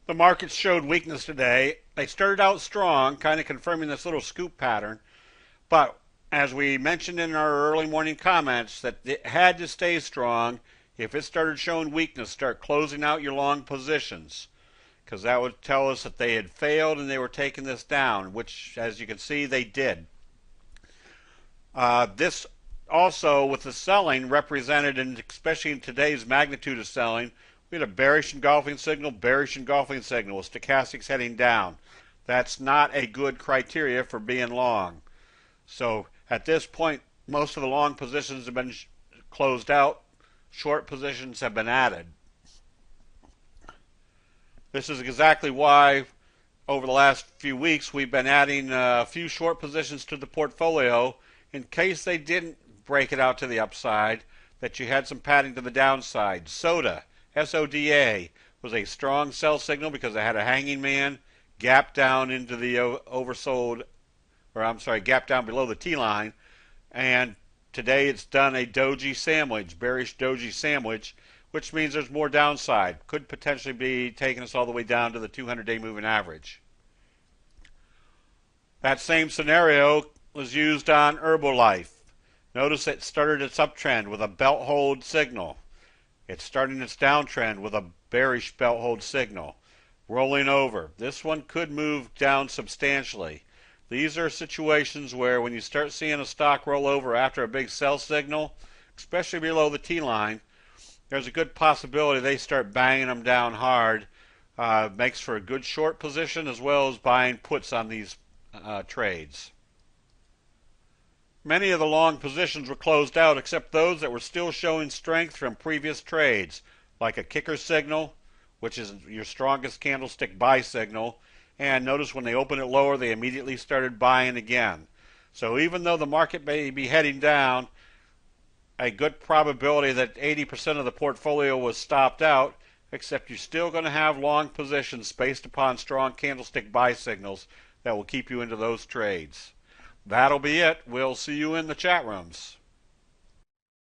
The markets showed weakness today. They started out strong, kind of confirming this little scoop pattern. But as we mentioned in our early morning comments, that it had to stay strong. If it started showing weakness, start closing out your long positions, because that would tell us that they had failed and they were taking this down, which, as you can see, they did. This also, with the selling, represented, and especially in today's magnitude of selling, we had a bearish engulfing signal, stochastics heading down. That's not a good criteria for being long. So at this point, most of the long positions have been closed out. Short positions have been added. This is exactly why over the last few weeks we've been adding a few short positions to the portfolio in case they didn't break it out to the upside, that you had some padding to the downside. SODA, S-O-D-A, was a strong sell signal because it had a hanging man, gap down into the oversold, or I'm sorry, gap down below the T-line, and today it's done a doji sandwich, bearish doji sandwich, which means there's more downside. Could potentially be taking us all the way down to the 200-day moving average. That same scenario was used on Herbalife. Notice it started its uptrend with a belt hold signal. It's starting its downtrend with a bearish belt hold signal. Rolling over. This one could move down substantially. These are situations where when you start seeing a stock roll over after a big sell signal, especially below the T-line, there's a good possibility they start banging them down hard. Makes for a good short position as well as buying puts on these trades. Many of the long positions were closed out except those that were still showing strength from previous trades, like a kicker signal, which is your strongest candlestick buy signal. And notice when they opened it lower, they immediately started buying again. So even though the market may be heading down, a good probability that 80% of the portfolio was stopped out, except you're still going to have long positions based upon strong candlestick buy signals that will keep you into those trades. That'll be it. We'll see you in the chat rooms.